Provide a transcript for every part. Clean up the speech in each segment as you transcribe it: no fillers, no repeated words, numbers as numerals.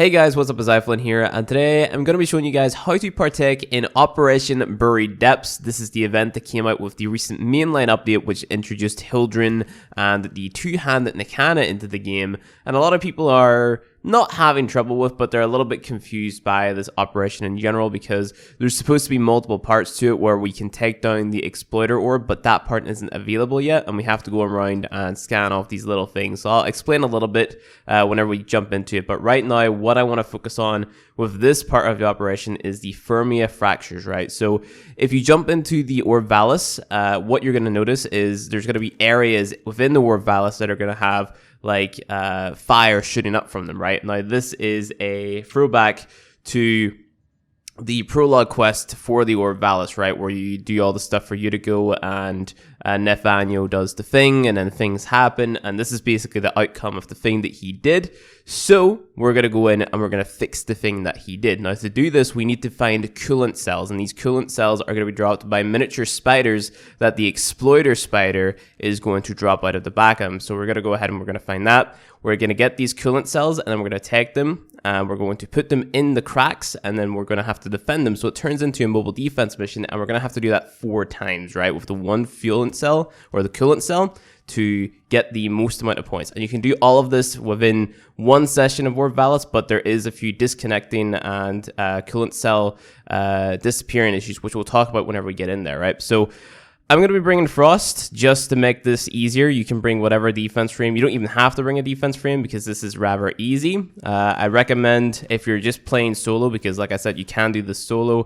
Hey guys, what's up? It's iFlynn here, and today I'm going to be showing you guys how to partake in Operation Buried Depths. This is the event that came out with the recent mainline update, which introduced Hildren and the two-handed Nakana into the game, and a lot of people are not having trouble with, but they're a little bit confused by this operation in general because there's supposed to be multiple parts to it where we can take down the exploiter orb, but that part isn't available yet, and we have to go around and scan off these little things. So I'll explain a little bit whenever we jump into it, but right now what I want to focus on with this part of the operation is the Firmia fractures, right? So if you jump into the Orvalis, what you're going to notice is there's going to be areas within the Orvalis that are going to have like fire shooting up from them, right? Now this is a throwback to the prologue quest for the Orvalis, right, where you do all the stuff for Utigo and Nefanyo does the thing and then things happen, and this is basically the outcome of the thing that he did. So we're going to go in and we're going to fix the thing that he did. Now to do this we need to find coolant cells, and these coolant cells are going to be dropped by miniature spiders that the exploiter spider is going to drop out of the back of him. So we're going to go ahead and we're going to find that. We're going to get these coolant cells and then we're going to take them and we're going to put them in the cracks, and then we're going to have to defend them. So it turns into a mobile defense mission, and we're going to have to do that 4 times, right, with the one coolant cell or the coolant cell to get the most amount of points. And you can do all of this within one session of Orvalis, but there is a few disconnecting and coolant cell disappearing issues, which we'll talk about whenever we get in there, right? So I'm going to be bringing Frost just to make this easier. You can bring whatever defense frame. You don't even have to bring a defense frame because this is rather easy. I recommend if you're just playing solo, because like I said, you can do this solo,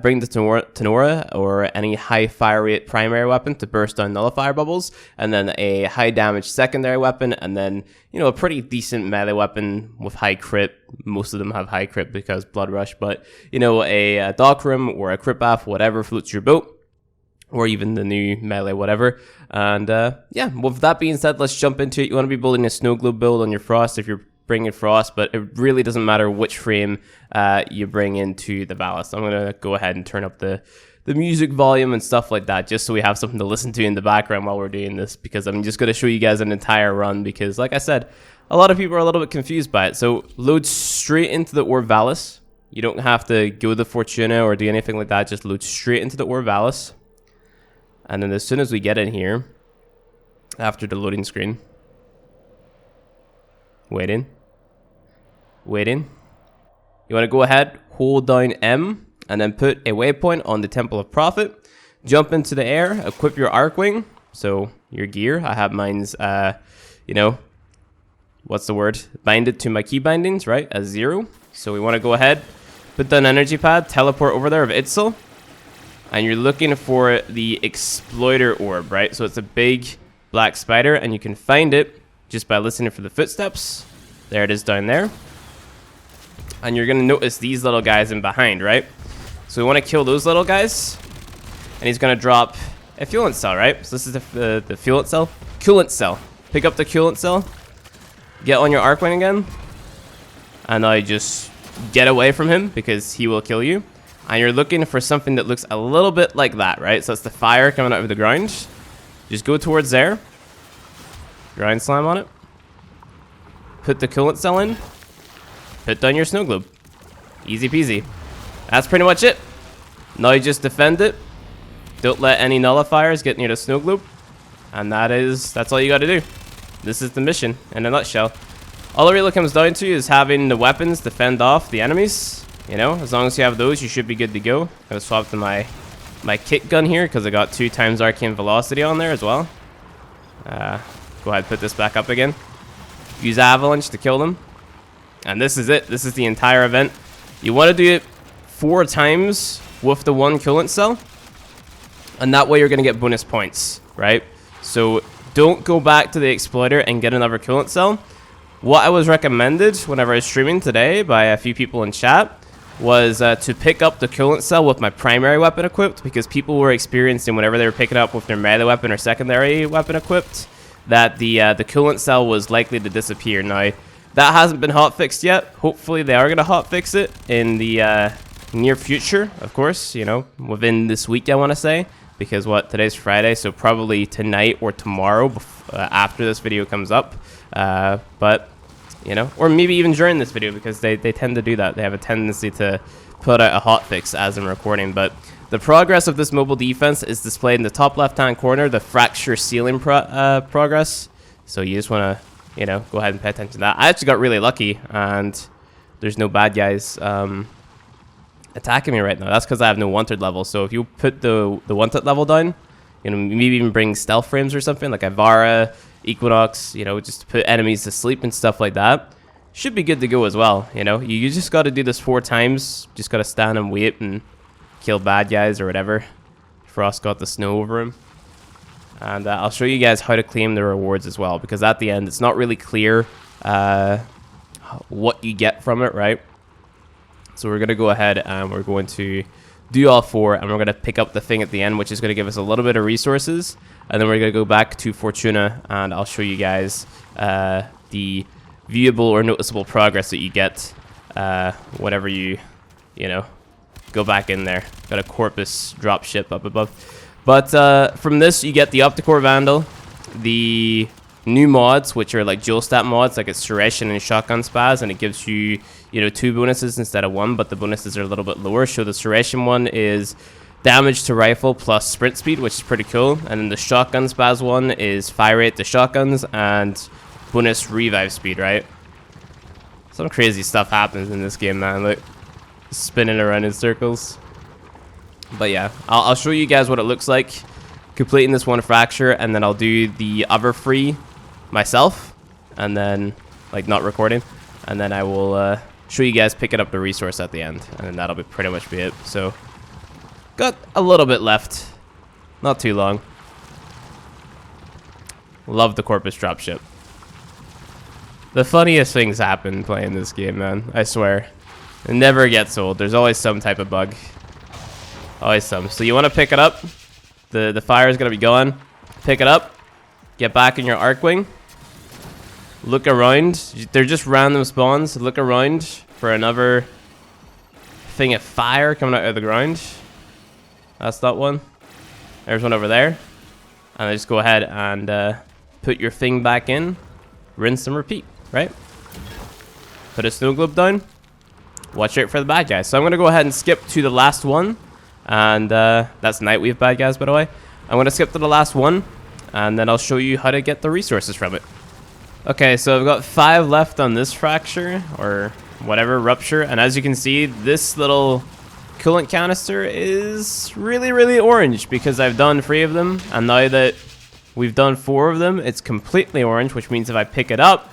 bring the Tenora or any high fire rate primary weapon to burst down nullifier bubbles, and then a high damage secondary weapon, and then, you know, a pretty decent melee weapon with high crit. Most of them have high crit because Blood Rush, but, you know, a Docrim or a Crit Bath, whatever floats your boat, or even the new melee, whatever. And yeah, with that being said, let's jump into it. You want to be building a snow globe build on your Frost if you're bringing Frost, but it really doesn't matter which frame you bring into the ballast. I'm going to go ahead and turn up the music volume and stuff like that, just so we have something to listen to in the background while we're doing this, because I'm just going to show you guys an entire run, because like I said, a lot of people are a little bit confused by it. So load straight into the Orvalis. You don't have to go to the Fortuna or do anything like that, just load straight into the Orvalis. And then as soon as we get in here, after the loading screen, waiting, you want to go ahead, hold down M, and then put a waypoint on the Temple of Prophet, jump into the air, equip your Arcwing, so your gear. I have mine's, you know, what's the word? Bind it to my key bindings, right, as 0. So we want to go ahead, put down Energy Pad, teleport over there of Itzel. And you're looking for the exploiter orb, right? So it's a big black spider, and you can find it just by listening for the footsteps. There it is down there. And you're going to notice these little guys in behind, right? So we want to kill those little guys. And he's going to drop a coolant cell, right? So this is the coolant cell. Coolant cell. Pick up the coolant cell. Get on your Arcwing again. And now just get away from him because he will kill you. And you're looking for something that looks a little bit like that, right? So it's the fire coming out of the ground. Just go towards there. Ground slam on it. Put the coolant cell in. Put down your snow globe. Easy peasy. That's pretty much it. Now you just defend it. Don't let any nullifiers get near the snow globe. And that's all you got to do. This is the mission in a nutshell. All it really comes down to is having the weapons to fend off the enemies. You know, as long as you have those, you should be good to go. I'm going to swap to my kick gun here because I got 2 times arcane velocity on there as well. Go ahead, put this back up again. Use avalanche to kill them. And this is it. This is the entire event. You want to do it 4 times with the one coolant cell. And that way you're going to get bonus points, right? So don't go back to the exploiter and get another coolant cell. What I was recommended whenever I was streaming today by a few people in chat was to pick up the coolant cell with my primary weapon equipped, because people were experiencing whenever they were picking up with their melee weapon or secondary weapon equipped that the coolant cell was likely to disappear. Now that hasn't been hotfixed yet. Hopefully they are going to hotfix it in the near future, of course, you know, within this week I want to say, because today's Friday, so probably tonight or tomorrow after this video comes up. But you know, or maybe even during this video, because they tend to do that. They have a tendency to put out a hotfix as I'm recording. But the progress of this mobile defense is displayed in the top left-hand corner, the fracture ceiling progress. So you just want to, you know, go ahead and pay attention to that. I actually got really lucky, and there's no bad guys attacking me right now. That's because I have no wanted level. So if you put the wanted level down, you know, maybe even bring stealth frames or something like Ivara, Equinox, you know, just to put enemies to sleep and stuff like that, should be good to go as well. You know, you just got to do this 4 times. Just got to stand and wait and kill bad guys or whatever. Frost got the snow over him. And I'll show you guys how to claim the rewards as well, because at the end it's not really clear what you get from it, right? So we're going to go ahead and we're going to do all 4, and we're going to pick up the thing at the end, which is going to give us a little bit of resources, and then we're going to go back to Fortuna, and I'll show you guys the viewable or noticeable progress that you get whenever you know, go back in there. Got a Corpus dropship up above. But from this, you get the Opticor Vandal, the new mods, which are like dual stat mods, like it's Suration and Shotgun Spaz, and it gives you, you know, 2 bonuses instead of 1, but the bonuses are a little bit lower. So the Suration one is damage to rifle plus sprint speed, which is pretty cool. And then the Shotgun Spaz one is fire rate to shotguns and bonus revive speed, right? Some crazy stuff happens in this game, man. Like, spinning around in circles. But yeah, I'll show you guys what it looks like completing this 1 fracture, and then I'll do the other 3 myself, and then, like, not recording, and then I will show you guys picking up the resource at the end, and then that'll be pretty much be it. So got a little bit left, not too long. Love the Corpus dropship. The funniest things happen playing this game, man, I swear. It never gets old. There's always some type of bug. Always some. So you want to pick it up. The fire is going to be going. Pick it up. Get back in your Arcwing. Look around. They're just random spawns. Look around for another thing of fire coming out of the ground. That's that one. There's one over there. And just go ahead and put your thing back in. Rinse and repeat, right? Put a snow globe down. Watch out for the bad guys. So I'm going to go ahead and skip to the last one. And that's Nightweave bad guys, by the way. I'm going to skip to the last one, and then I'll show you how to get the resources from it. Okay, so I've got 5 left on this fracture, or whatever, rupture. And as you can see, this little coolant canister is really, really orange, because I've done 3 of them. And now that we've done 4 of them, it's completely orange, which means if I pick it up,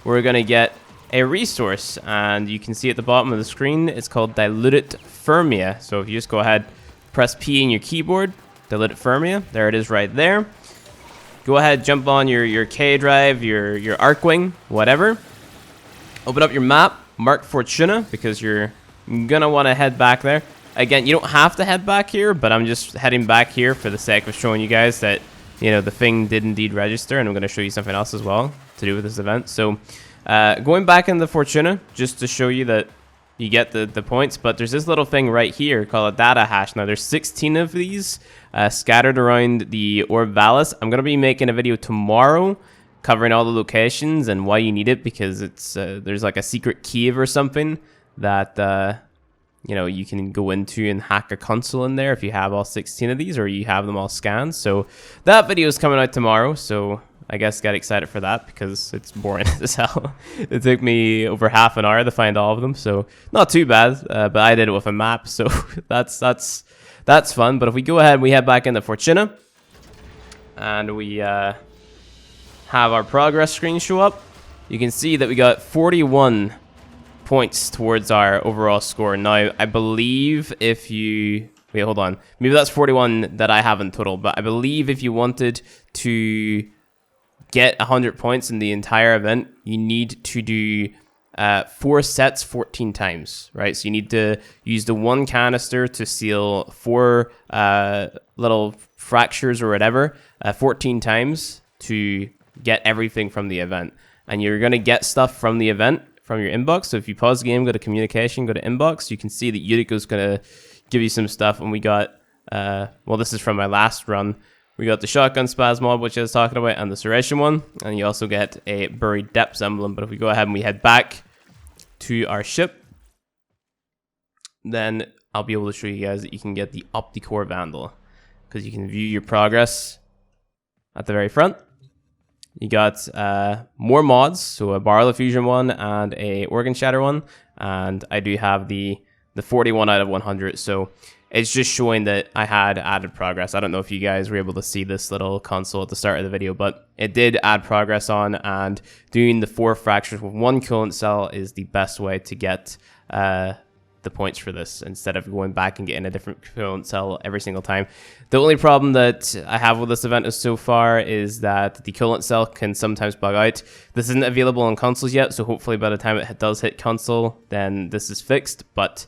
we're going to get a resource, and you can see at the bottom of the screen it's called Diluted Fermia. So if you just go ahead, press P in your keyboard, Diluted Fermia, there it is right there. Go ahead, jump on your K drive, your Arcwing, whatever. Open up your map, mark Fortuna, because you're gonna want to head back there. Again, you don't have to head back here, but I'm just heading back here for the sake of showing you guys that, you know, the thing did indeed register, and I'm going to show you something else as well to do with this event. So going back into Fortuna, just to show you that you get the points, but there's this little thing right here called a data hash. Now, there's 16 of these scattered around the Orb Valis. I'm going to be making a video tomorrow covering all the locations and why you need it, because it's there's like a secret cave or something that you know, you can go into and hack a console in there if you have all 16 of these, or you have them all scanned. So that video is coming out tomorrow, so I guess get excited for that, because it's boring as hell. It took me over half an hour to find all of them, so not too bad, but I did it with a map, so that's fun. But if we go ahead and we head back into Fortuna, and we have our progress screen show up, you can see that we got 41 points towards our overall score. Now, I believe if you... Wait, hold on. Maybe that's 41 that I have in total, but I believe if you wanted to get 100 points in the entire event, you need to do 4 sets 14 times, right? So you need to use the 1 canister to seal 4 little fractures or whatever 14 times to get everything from the event. And you're going to get stuff from the event from your inbox. So if you pause the game, go to communication, go to inbox, you can see that Yuriko's going to give you some stuff. And we got, well, this is from my last run. We got the shotgun spaz mod, which I was talking about, and the Surration one. And you also get a buried depths emblem. But if we go ahead and we head back to our ship, then I'll be able to show you guys that you can get the Opticor vandal, because you can view your progress at the very front. You got more mods, so a barrel of fusion one and a organ shatter one, and I do have the 41 out of 100. So it's just showing that I had added progress. I don't know if you guys were able to see this little console at the start of the video, but it did add progress on, and doing the 4 fractures with 1 coolant cell is the best way to get the points for this, instead of going back and getting a different coolant cell every single time. The only problem that I have with this event so far is that the coolant cell can sometimes bug out. This isn't available on consoles yet, so hopefully by the time it does hit console, then this is fixed. But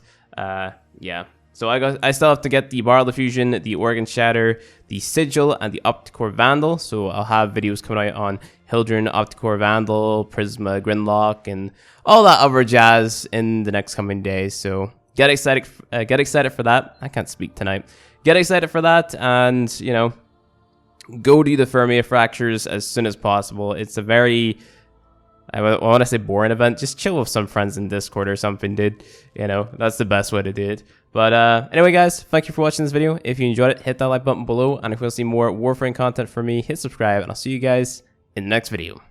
yeah, so I still have to get the barrel of fusion, the organ shatter, the sigil, and the Opticor vandal. So I'll have videos coming out on Hildren, Opticor vandal, Prisma, Grinlock, and all that other jazz in the next coming days. So get excited for that. I can't speak tonight. Get excited for that, and you know, go do the Fermia fractures as soon as possible. It's a very, I want to say, boring event. Just chill with some friends in Discord or something, dude. You know, that's the best way to do it. But anyway, guys, thank you for watching this video. If you enjoyed it, hit that like button below. And if you want to see more Warframe content from me, hit subscribe. And I'll see you guys in the next video.